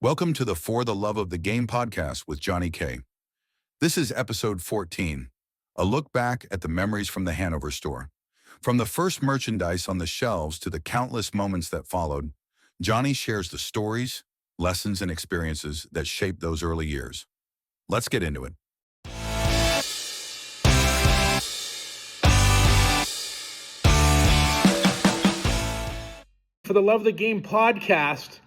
Welcome to the For the Love of the Game podcast with Johnny K. This is episode 14, a look back at the memories from the Hanover store. From the first merchandise on the shelves to the countless moments that followed, Johnny shares the stories, lessons, and experiences that shaped those early years. Let's get into it. For the Love of the Game podcast,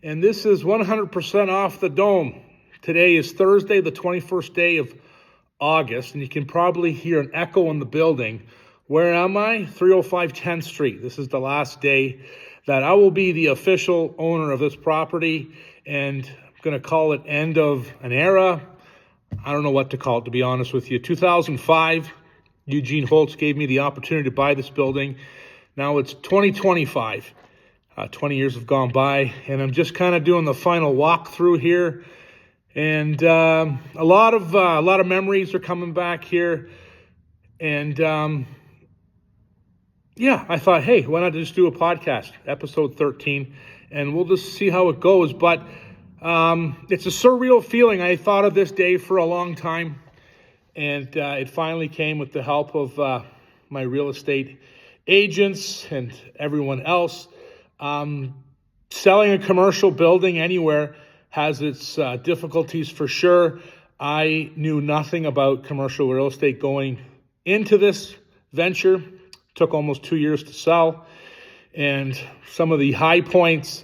and this is 100% off the dome. Today is Thursday, the 21st day of August, and you can probably hear an echo in the building. Where am I? 305 10th Street. This is the last day that I will be the official owner of this property, and I'm going to call it end of an era. I don't know what to call it, to be honest with you. 2005, Eugene Holtz gave me the opportunity to buy this building. Now it's 2025. 20 years have gone by, and I'm just kind of doing the final walkthrough here. And a lot of memories are coming back here. And I thought, hey, why not just do a podcast, episode 13, and we'll just see how it goes. But it's a surreal feeling. I thought of this day for a long time, and it finally came with the help of my real estate agents and everyone else. Selling a commercial building anywhere has its difficulties for sure. I knew nothing about commercial real estate going into this venture. Took almost 2 years to sell. And some of the high points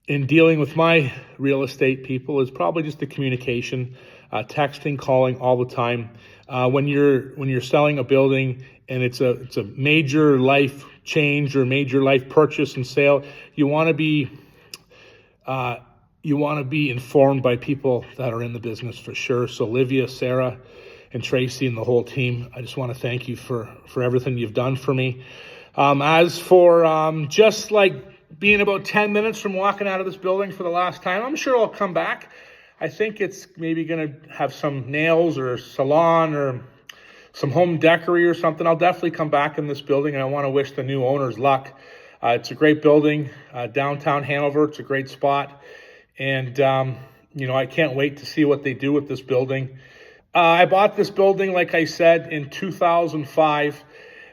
in dealing with my real estate people is probably just the communication, texting, calling all the time. When you're selling a building and it's a major life change or major life purchase and sale, you want to be informed by people that are in the business for sure. So Olivia, Sarah, and Tracy and the whole team, I just want to thank you for everything you've done for me. As for just like being about 10 minutes from walking out of this building for the last time, I'm sure I'll come back. I think it's maybe going to have some nails or salon or some home decory or something. I'll definitely come back in this building, and I want to wish the new owners luck. It's a great building, downtown Hanover. It's a great spot. And, I can't wait to see what they do with this building. I bought this building, like I said, in 2005,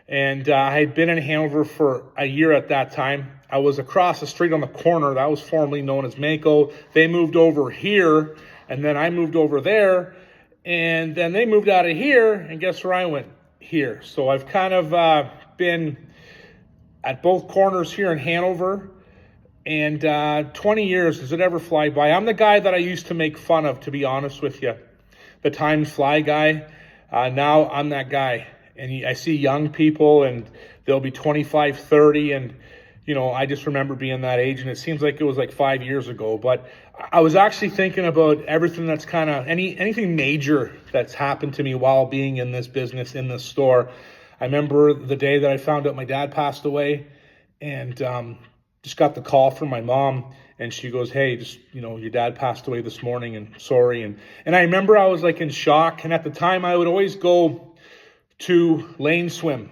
and I had been in Hanover for a year at that time. I was across the street on the corner. That was formerly known as Mako. They moved over here, and then I moved over there, and then they moved out of here, and guess where I went? Here. So I've kind of been at both corners here in Hanover, and 20 years, does it ever fly by? I'm the guy that I used to make fun of, to be honest with you. The time fly guy. Now I'm that guy. And I see young people, and they'll be 25, 30, and I just remember being that age, and it seems like it was like 5 years ago. But I was actually thinking about everything that's kind of anything major that's happened to me while being in this business, in this store. I remember the day that I found out my dad passed away, and just got the call from my mom, and she goes, hey, just, your dad passed away this morning, and sorry. And I remember I was like in shock, and at the time I would always go to lane swim.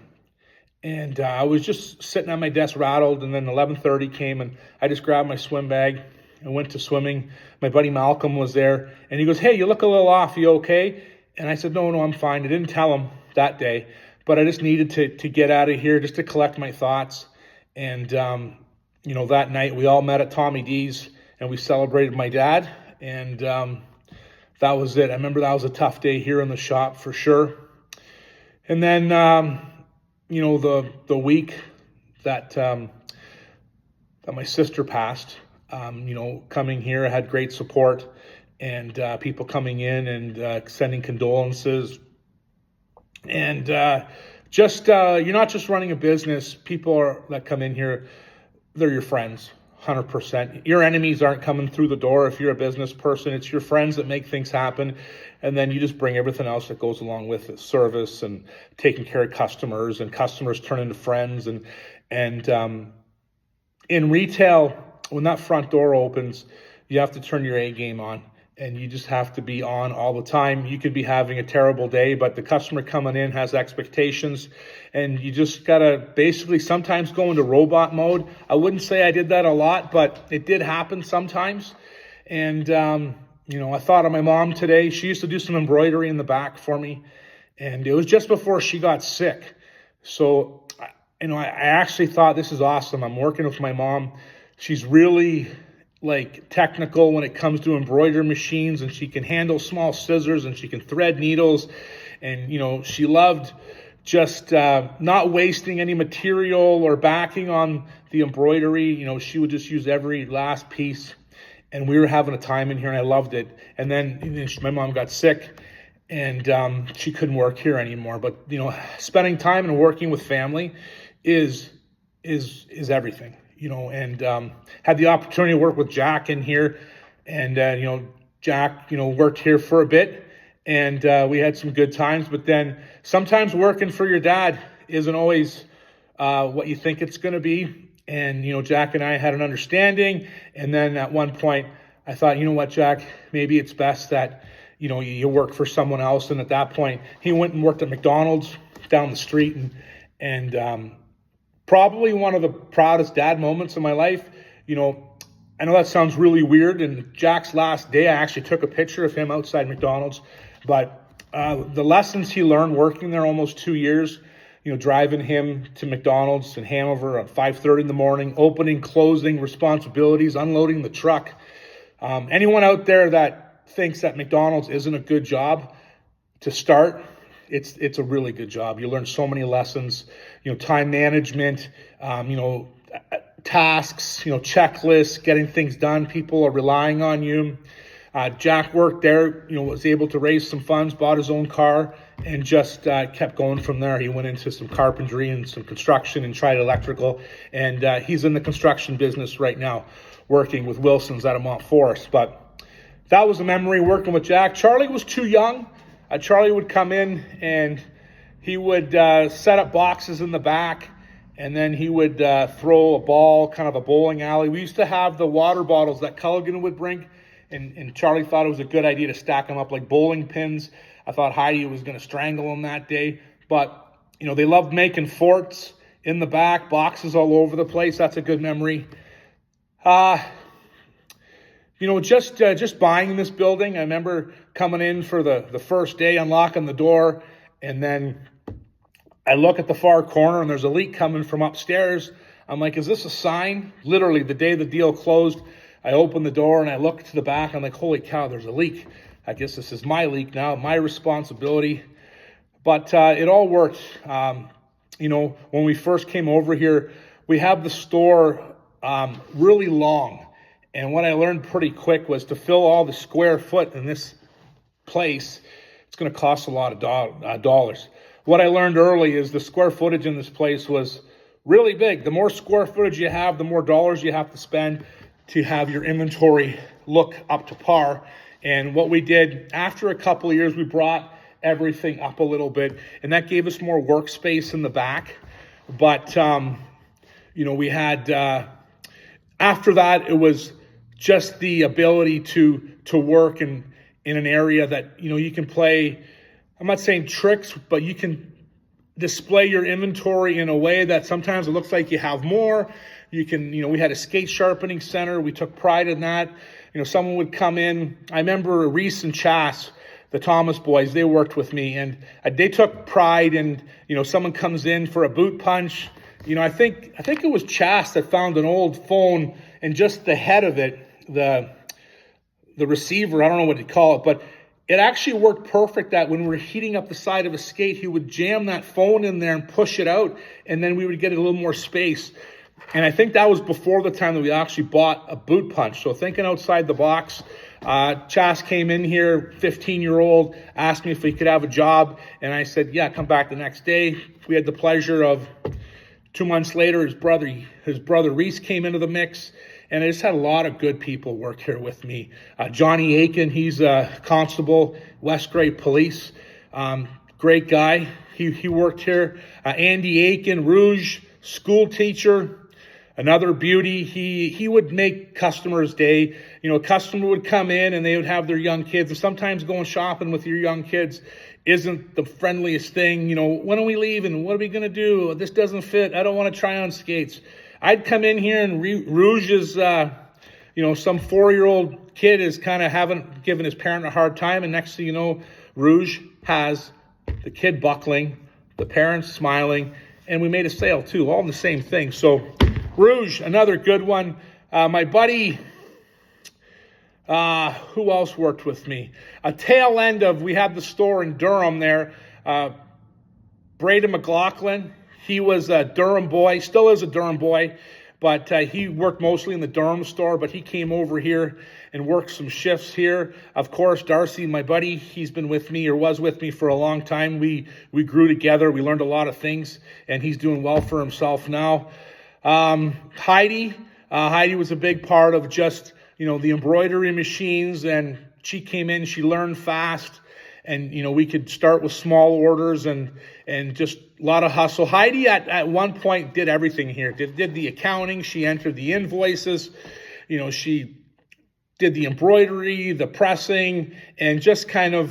And I was just sitting on my desk rattled, and then 11:30 came, and I just grabbed my swim bag and went to swimming. My buddy Malcolm was there, and he goes, hey, you look a little off, you okay? And I said, no, I'm fine. I didn't tell him that day, but I just needed to get out of here just to collect my thoughts. And, that night we all met at Tommy D's, and we celebrated my dad, and that was it. I remember that was a tough day here in the shop for sure. And then, the week that my sister passed, coming here, I had great support, and people coming in and sending condolences. And you're not just running a business. People that come in here, they're your friends, 100%. Your enemies aren't coming through the door if you're a business person. It's your friends that make things happen. And then you just bring everything else that goes along with it, service and taking care of customers, and customers turn into friends. And in retail, when that front door opens, you have to turn your A game on, and you just have to be on all the time. You could be having a terrible day, but the customer coming in has expectations, and you just got to basically sometimes go into robot mode. I wouldn't say I did that a lot, but it did happen sometimes. And, I thought of my mom today. She used to do some embroidery in the back for me. And it was just before she got sick. So, I actually thought, this is awesome. I'm working with my mom. She's really technical when it comes to embroidery machines, and she can handle small scissors and she can thread needles. And, she loved just not wasting any material or backing on the embroidery. She would just use every last piece. And we were having a time in here, and I loved it. And then my mom got sick, and she couldn't work here anymore. But spending time and working with family is everything. And had the opportunity to work with Jack in here, and Jack worked here for a bit, and we had some good times. But then sometimes working for your dad isn't always what you think it's going to be. And Jack and I had an understanding, and then at one point I thought, you know what, Jack, maybe it's best that you work for someone else. And at that point, he went and worked at McDonald's down the street, and probably one of the proudest dad moments of my life. I know that sounds really weird, and Jack's last day, I actually took a picture of him outside McDonald's, but the lessons he learned working there almost 2 years, driving him to McDonald's in Hanover at 5:30 in the morning, opening, closing, responsibilities, unloading the truck. Anyone out there that thinks that McDonald's isn't a good job to start, it's a really good job. You learn so many lessons, time management, tasks, checklists, getting things done. People are relying on you. Jack worked there, was able to raise some funds, bought his own car, and just kept going from there. He went into some carpentry and some construction and tried electrical, and he's in the construction business right now, working with Wilson's out of Mont Forest. But that was a memory working with Jack. Charlie was too young. Charlie would come in and he would set up boxes in the back, and then he would throw a ball, kind of a bowling alley. We used to have the water bottles that Culligan would bring, and Charlie thought it was a good idea to stack them up like bowling pins. I thought Heidi was going to strangle him that day. But, they loved making forts in the back, boxes all over the place. That's a good memory. Just buying this building, I remember coming in for the first day, unlocking the door, and then I look at the far corner and there's a leak coming from upstairs. I'm like, is this a sign? Literally, the day the deal closed, I opened the door and I look to the back. I'm like, holy cow, there's a leak. I guess this is my leak now, my responsibility. But it all worked. When we first came over here, we have the store really long. And what I learned pretty quick was to fill all the square foot in this place, it's going to cost a lot of dollars. What I learned early is the square footage in this place was really big. The more square footage you have, the more dollars you have to spend to have your inventory look up to par. And what we did, after a couple of years, we brought everything up a little bit, and that gave us more workspace in the back. But, we had, after that, it was just the ability to work in an area that, you can play, I'm not saying tricks, but you can display your inventory in a way that sometimes it looks like you have more. You can, we had a skate sharpening center. We took pride in that. Someone would come in. I remember Reese and Chas, the Thomas boys, they worked with me, and they took pride in, someone comes in for a boot punch. I think it was Chas that found an old phone, and just the head of it, the receiver, I don't know what to call it, but it actually worked perfect that when we were heating up the side of a skate, he would jam that phone in there and push it out, and then we would get a little more space. And I think that was before the time that we actually bought a boot punch. So thinking outside the box, Chas came in here, 15-year-old, asked me if he could have a job, and I said, yeah, come back the next day. We had the pleasure of 2 months later, his brother Reese came into the mix, and I just had a lot of good people work here with me. Johnny Aiken, he's a constable, West Grey Police, great guy. He worked here. Andy Aiken, Rouge, school teacher, another beauty. He would make customers' day. A customer would come in and they would have their young kids, and sometimes going shopping with your young kids isn't the friendliest thing. When are we leaving? What are we going to do? This doesn't fit. I don't want to try on skates. I'd come in here and Rouge's some 4-year-old kid is kind of given his parent a hard time, and next thing you know, Rouge has the kid buckling, the parents smiling, and we made a sale too, all in the same thing. So Rouge, another good one. My buddy, who else worked with me? A tail end of, we had the store in Durham there, Braden McLaughlin. He was a Durham boy, still is a Durham boy, but he worked mostly in the Durham store, but he came over here and worked some shifts here. Of course, Darcy, my buddy, he's been with me or was with me for a long time. We grew together. We learned a lot of things, and he's doing well for himself now. Heidi was a big part of just, the embroidery machines, and she came in, she learned fast, and, we could start with small orders and just a lot of hustle. Heidi at one point did everything here, did the accounting, she entered the invoices, she did the embroidery, the pressing, and just kind of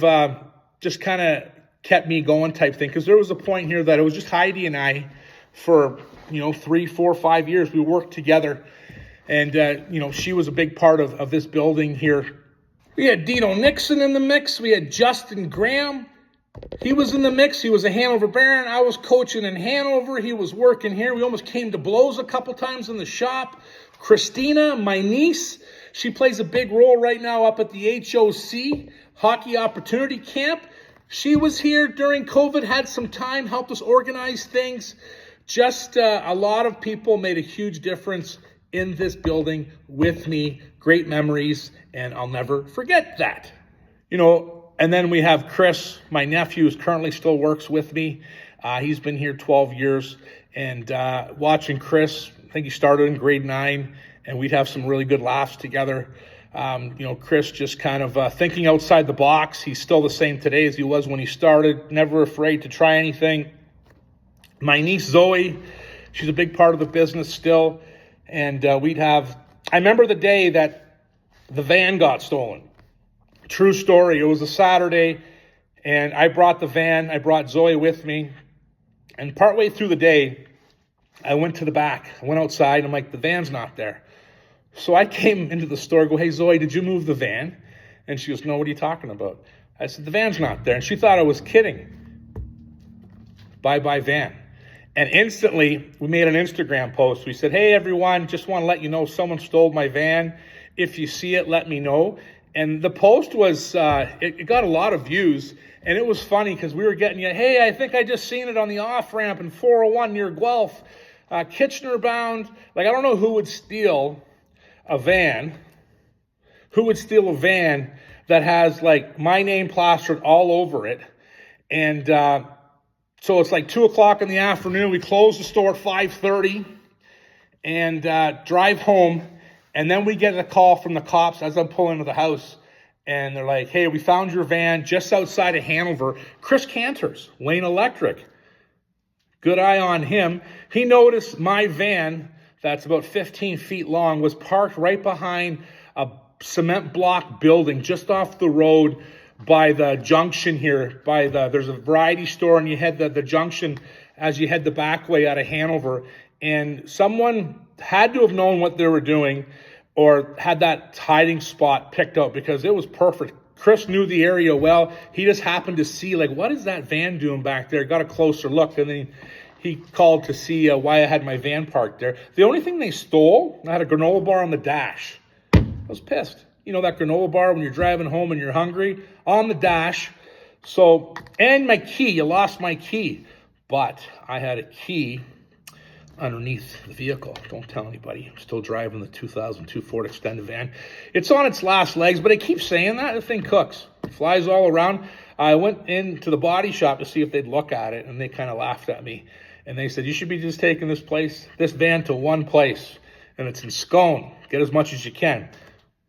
kept me going type thing. Because there was a point here that it was just Heidi and I for, 3, 4, 5 years. We worked together, and, she was a big part of this building here. We had Dino Nixon in the mix. We had Justin Graham. He was in the mix. He was a Hanover Baron. I was coaching in Hanover. He was working here. We almost came to blows a couple times in the shop. Christina, my niece, she plays a big role right now up at the HOC, Hockey Opportunity Camp. She was here during COVID, had some time, helped us organize things. Just a lot of people made a huge difference in this building with me. Great memories, and I'll never forget that. And then we have Chris, my nephew, who currently still works with me. He's been here 12 years, and watching Chris, I think he started in grade 9, and we'd have some really good laughs together. Chris just kind of thinking outside the box. He's still the same today as he was when he started, never afraid to try anything. My niece Zoe, she's a big part of the business still, and I remember the day that the van got stolen. True story. It was a Saturday, and I brought the van. I brought Zoe with me, and partway through the day, I went to the back. I went outside, and I'm like, the van's not there. So I came into the store, go, hey, Zoe, did you move the van? And she goes, no, what are you talking about? I said, the van's not there. And she thought I was kidding. Bye-bye van. And instantly, we made an Instagram post. We said, hey, everyone, just want to let you know someone stole my van. If you see it, let me know. And the post was, it got a lot of views. And it was funny because we were getting, hey, I think I just seen it on the off-ramp in 401 near Guelph, Kitchener bound. Like, I don't know who would steal a van. Who would steal a van that has, like, my name plastered all over it? And so it's like 2 o'clock in the afternoon. We close the store at 5:30 and drive home. And then we get a call from the cops as I'm pulling into the house. And they're like, hey, we found your van just outside of Hanover. Chris Cantor's, Wayne Electric. Good eye on him. He noticed my van that's about 15 feet long was parked right behind a cement block building just off the road by the junction here. There's a variety store, and you head the junction as you head the back way out of Hanover. And someone had to have known what they were doing or had that hiding spot picked out because it was perfect. Chris knew the area well. He just happened to see, like, what is that van doing back there? Got a closer look, and then he called to see why I had my van parked there. The only thing they stole, I had a granola bar on the dash. I was pissed. You know that granola bar when you're driving home and you're hungry? On the dash. So, and my key. You lost my key. But I had a key underneath the vehicle. Don't tell anybody. I'm still driving the 2002 Ford Extended van. It's on its last legs, but I keep saying that. The thing cooks. It flies all around. I went into the body shop to see if they'd look at it, and they kind of laughed at me. And they said, you should be just taking this van to one place, and it's in Scone. Get as much as you can.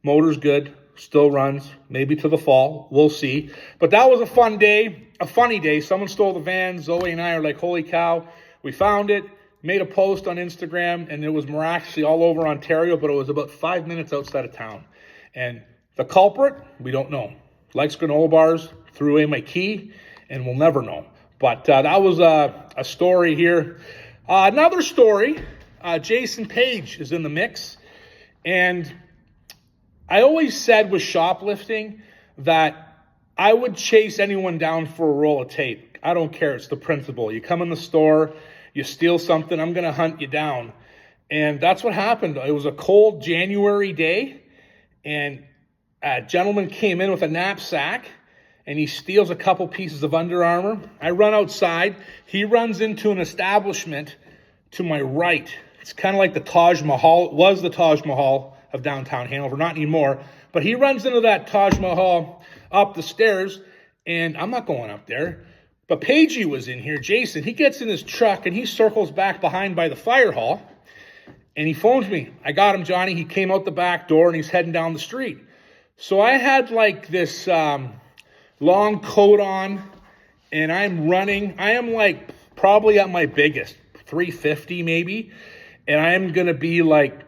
Motor's good, still runs, maybe to the fall. We'll see. But that was a fun day, a funny day. Someone stole the van. Zoe and I are like, holy cow. We found it, made a post on Instagram, and it was miraculously all over Ontario, but it was about 5 minutes outside of town. And the culprit, we don't know. Likes granola bars, threw away my key, and we'll never know. But that was a story here. Another story, Jason Page is in the mix. And I always said with shoplifting that I would chase anyone down for a roll of tape. I don't care. It's the principle. You come in the store, you steal something, I'm going to hunt you down. And that's what happened. It was a cold January day, and a gentleman came in with a knapsack, and he steals a couple pieces of Under Armour. I run outside. He runs into an establishment to my right. It's kind of like the Taj Mahal. It was the Taj Mahal of downtown Hanover, not anymore. But he runs into that Taj Mahal up the stairs, and I'm not going up there. But Pagey was in here, Jason. He gets in his truck, and he circles back behind by the fire hall, and he phones me. I got him, Johnny. He came out the back door, and he's heading down the street. So I had like this long coat on, and I'm running. I am like probably at my biggest, 350 maybe, and I am going to be like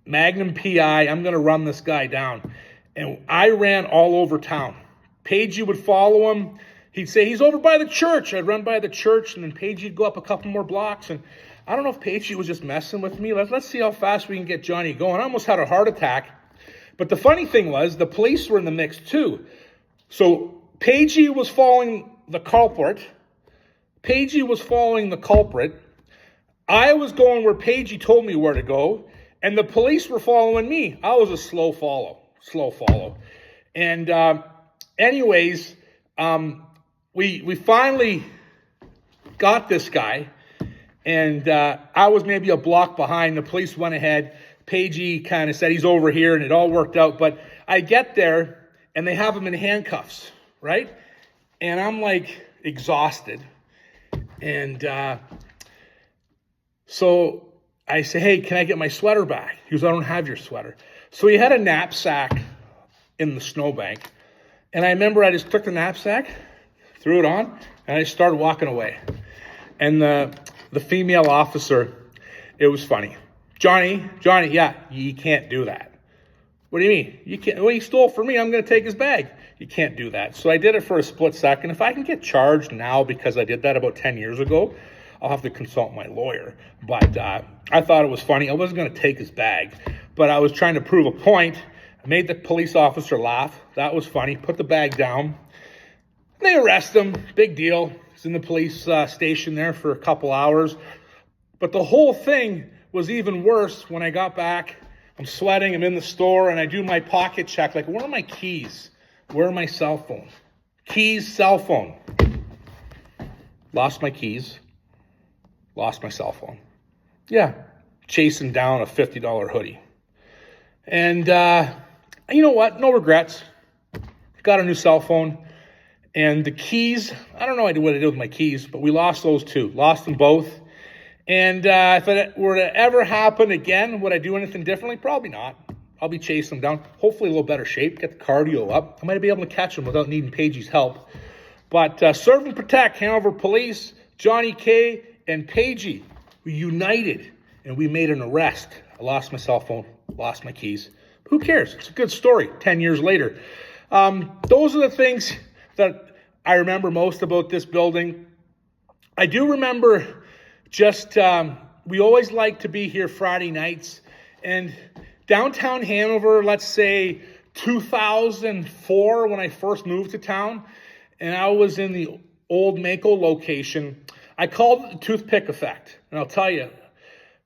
Magnum PI. I'm going to run this guy down. And I ran all over town. Pagey would follow him. He'd say, he's over by the church. I'd run by the church, and then Pagey'd go up a couple more blocks. And I don't know if Pagey was just messing with me. Let's see how fast we can get Johnny going. I almost had a heart attack. But the funny thing was, the police were in the mix too. So Pagey was following the culprit. I was going where Pagey told me where to go. And the police were following me. I was a slow follow. And anyways, we finally got this guy. And I was maybe a block behind. The police went ahead. Pagey kind of said he's over here, and it all worked out. But I get there, and they have him in handcuffs, right? And I'm like exhausted. And so I say, hey, can I get my sweater back? He goes, I don't have your sweater. So he had a knapsack in the snowbank. And I remember I just took the knapsack, threw it on, and I started walking away. And the female officer, it was funny. Johnny, yeah, you can't do that. What do you mean? You can't. Well, he stole from me. I'm going to take his bag. You can't do that. So I did it for a split second. If I can get charged now because I did that about 10 years ago, I'll have to consult my lawyer. But I thought it was funny. I wasn't going to take his bag, but I was trying to prove a point. I made the police officer laugh. That was funny. Put the bag down. They arrest him. Big deal. He's in the police station there for a couple hours. But the whole thing was even worse when I got back. I'm sweating. I'm in the store, and I do my pocket check. Like, where are my keys? Where are my cell phone? Keys, cell phone. Lost my keys. Lost my cell phone. Yeah, chasing down a $50 hoodie. And you know what? No regrets. Got a new cell phone. And the keys, I don't know what I did with my keys, but we lost those too. Lost them both. And if it were to ever happen again, would I do anything differently? Probably not. I'll be chasing them down. Hopefully a little better shape. Get the cardio up. I might be able to catch them without needing Pagey's help. But serve and protect, Hanover Police, Johnny K, and Pagey. We united, and we made an arrest. I lost my cell phone. Lost my keys. Who cares? It's a good story 10 years later. Those are the things that I remember most about this building. I do remember just, we always like to be here Friday nights. And downtown Hanover, let's say 2004, when I first moved to town, and I was in the old Mako location, I called it the toothpick effect. And I'll tell you,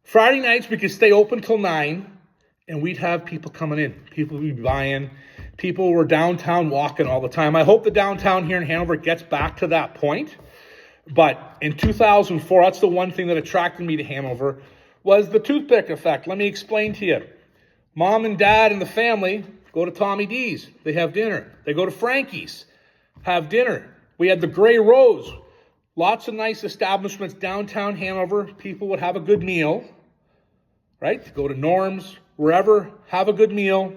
Friday nights we could stay open till 9, and we'd have people coming in. People would be buying. People were downtown walking all the time. I hope the downtown here in Hanover gets back to that point. But in 2004, that's the one thing that attracted me to Hanover, was the toothpick effect. Let me explain to you. Mom and dad and the family go to Tommy D's. They have dinner. They go to Frankie's, have dinner. We had the Grey Rose. Lots of nice establishments downtown Hanover. People would have a good meal, right? Go to Norm's, wherever, have a good meal.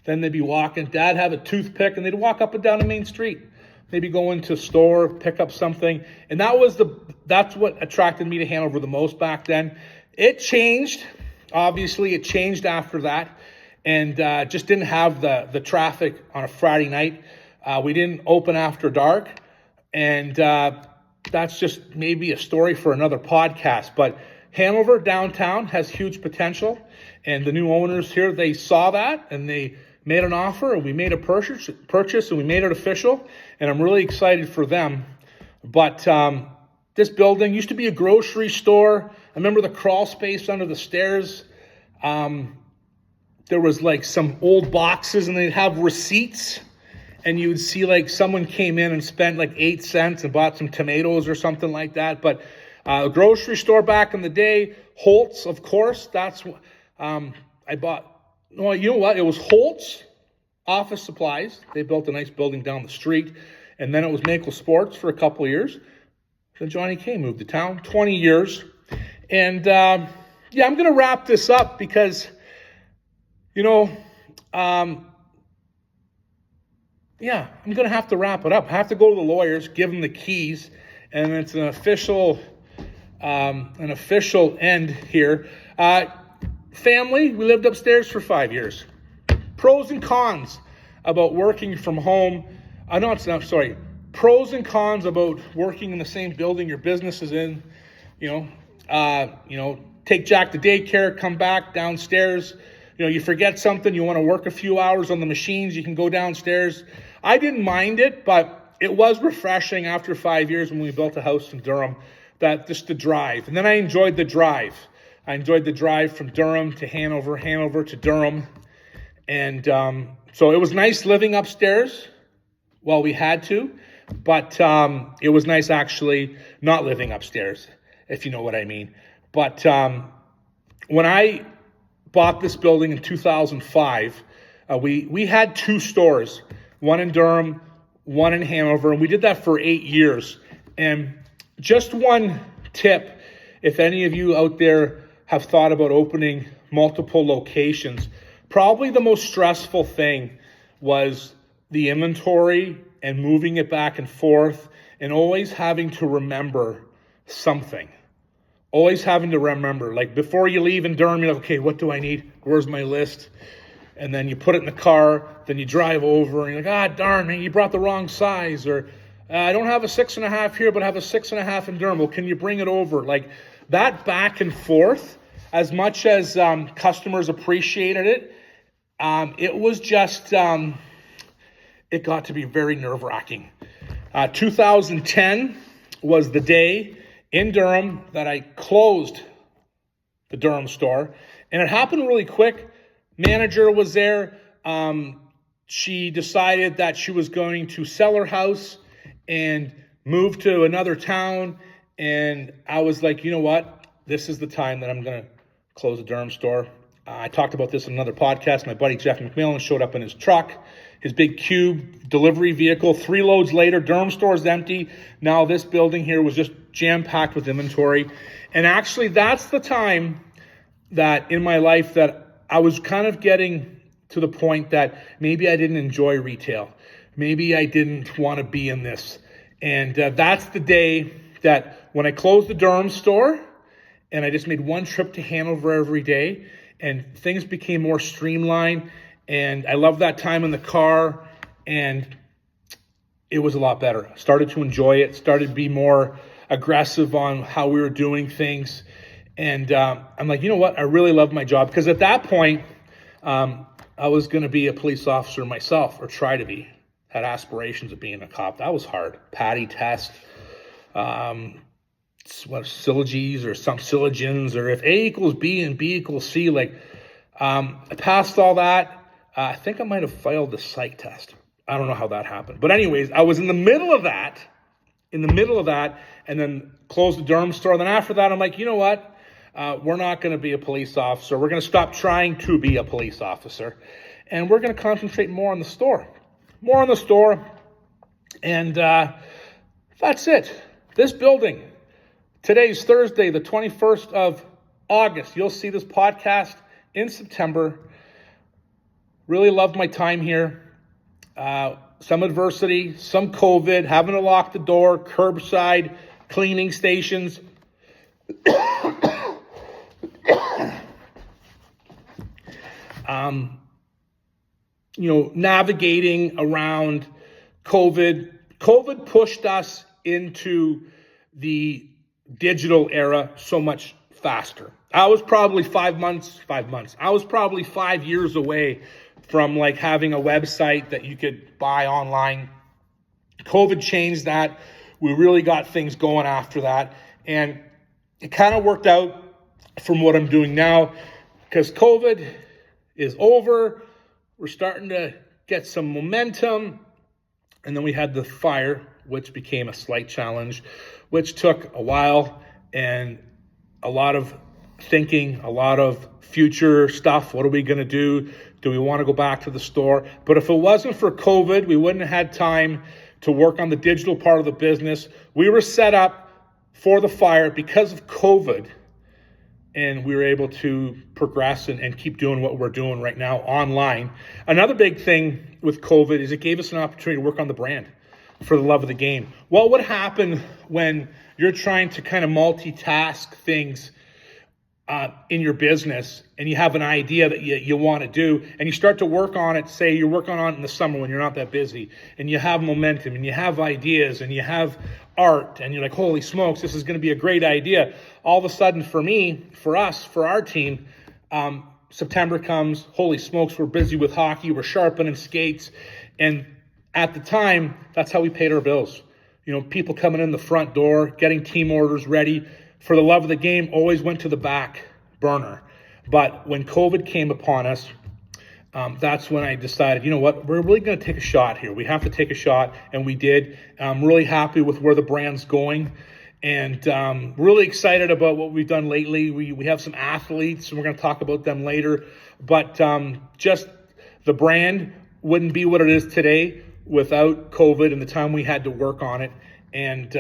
Then they'd be walking. Dad have a toothpick, and they'd walk up and down the main street. Maybe go into a store, pick up something. And that's what attracted me to Hanover the most back then. It changed. Obviously, it changed after that. And just didn't have the traffic on a Friday night. We didn't open after dark. And that's just maybe a story for another podcast. But Hanover downtown has huge potential. And the new owners here, they saw that and they made an offer, and we made a purchase and we made it official. And I'm really excited for them. But this building used to be a grocery store. I remember the crawl space under the stairs. There was like some old boxes, and they'd have receipts, and you would see like someone came in and spent like 8 cents and bought some tomatoes or something like that. But a grocery store back in the day, Holtz, of course, that's I bought. Well, you know what? It was Holtz Office Supplies. They built a nice building down the street. And then it was Maple Sports for a couple of years. Then Johnny K moved to town, 20 years. And I'm going to wrap this up because, I'm going to have to wrap it up. I have to go to the lawyers, give them the keys, and it's an official end here. Family, we lived upstairs for 5 years. Pros and cons about working from home. Pros and cons about working in the same building your business is in. Take Jack to daycare, come back downstairs. You forget something, you want to work a few hours on the machines, you can go downstairs. I didn't mind it, but it was refreshing after 5 years when we built a house in Durham, that just the drive. And then I enjoyed the drive. I enjoyed the drive from Durham to Hanover, Hanover to Durham. And so it was nice living upstairs. Well, we had to, but it was nice actually not living upstairs, if you know what I mean. But when I bought this building in 2005, we had 2 stores, one in Durham, one in Hanover, and we did that for 8 years. And just one tip, if any of you out there have thought about opening multiple locations, probably the most stressful thing was the inventory and moving it back and forth and always having to remember something. Always having to remember, like before you leave in Durham, you're like, okay, what do I need? Where's my list? And then you put it in the car, then you drive over and you're like, darn, man, you brought the wrong size. Or I don't have a 6.5 here, but I have a 6.5 in Durham. Well, can you bring it over? Like that back and forth, as much as customers appreciated it, it was just, it got to be very nerve-wracking. 2010 was the day in Durham that I closed the Durham store. And it happened really quick. Manager was there. She decided that she was going to sell her house and move to another town. And I was like, you know what? This is the time that I'm going to close the Durham store. I talked about this in another podcast. My buddy Jeff McMillan showed up in his truck, his big cube delivery vehicle. 3 loads later, Durham store is empty. Now this building here was just jam-packed with inventory. And actually, that's the time that in my life that I was kind of getting to the point that maybe I didn't enjoy retail. Maybe I didn't want to be in this. And that's the day that when I closed the Durham store and I just made one trip to Hanover every day, and things became more streamlined, and I loved that time in the car, and it was a lot better. I started to enjoy it, started to be more aggressive on how we were doing things, and I'm like, you know what? I really love my job, because at that point, I was going to be a police officer myself, or try to be. Had aspirations of being a cop. That was hard. Patty test, syllogies or some syllogens, or if A equals B and B equals C, I passed all that. I think I might have failed the psych test. I don't know how that happened. But anyways, I was in the middle of that, and then closed the Durham store. Then after that, I'm like, you know what? We're not going to be a police officer. We're going to stop trying to be a police officer. And we're going to concentrate more on the store. And that's it. This building. Today's Thursday, the 21st of August. You'll see this podcast in September. Really loved my time here. Some adversity, some COVID, having to lock the door, curbside, cleaning stations. Navigating around COVID. COVID pushed us into the digital era so much faster. I was probably 5 months. I was probably 5 years away from like having a website that you could buy online. COVID changed that. We really got things going after that. And it kind of worked out from what I'm doing now, because COVID is over. We're starting to get some momentum. And then we had the fire, which became a slight challenge, which took a while and a lot of thinking, a lot of future stuff. What are we going to do? Do we want to go back to the store? But if it wasn't for COVID, we wouldn't have had time to work on the digital part of the business. We were set up for the fire because of COVID, and we were able to progress and keep doing what we're doing right now online. Another big thing with COVID is it gave us an opportunity to work on the brand for the love of the game. What would happen when you're trying to kind of multitask things in your business, and you have an idea that you want to do, and you start to work on it? Say you're working on it in the summer when you're not that busy, and you have momentum, and you have ideas, and you have art, and you're like, holy smokes, this is going to be a great idea. All of a sudden, for me, for us, for our team, September comes, holy smokes, we're busy with hockey, we're sharpening skates, and at the time, that's how we paid our bills. You know, people coming in the front door, getting team orders ready. For the love of the game, always went to the back burner. But when COVID came upon us, that's when I decided, you know what, we're really going to take a shot here. We have to take a shot, and we did. I'm really happy with where the brand's going, and really excited about what we've done lately. We have some athletes, and we're going to talk about them later. But just the brand wouldn't be what it is today without COVID and the time we had to work on it. And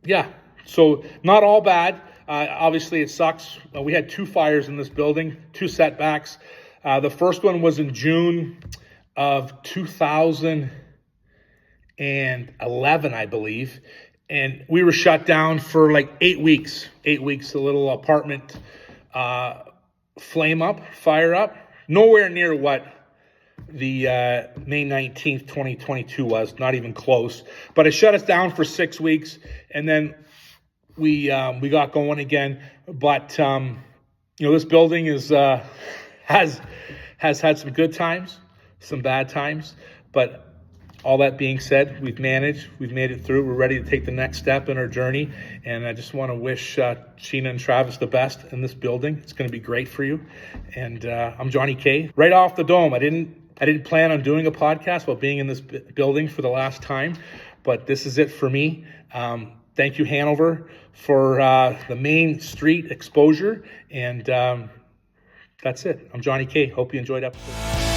yeah. So not all bad. Obviously, it sucks. We had 2 fires in this building, 2 setbacks. The first one was in June of 2011, I believe. And we were shut down for like 8 weeks. 8 weeks, a little apartment fire up. Nowhere near what the May 19th, 2022 was, not even close. But it shut us down for 6 weeks, and then we got going again. But you know, this building is has had some good times, some bad times, but all that being said, we've made it through. We're ready to take the next step in our journey, and I just want to wish Sheena and Travis the best in this building. It's going to be great for you. And I'm Johnny K. Right off the dome, I didn't plan on doing a podcast while being in this building for the last time, but this is it for me. Thank you, Hanover, for the main street exposure. And that's it. I'm Johnny K. Hope you enjoyed episode.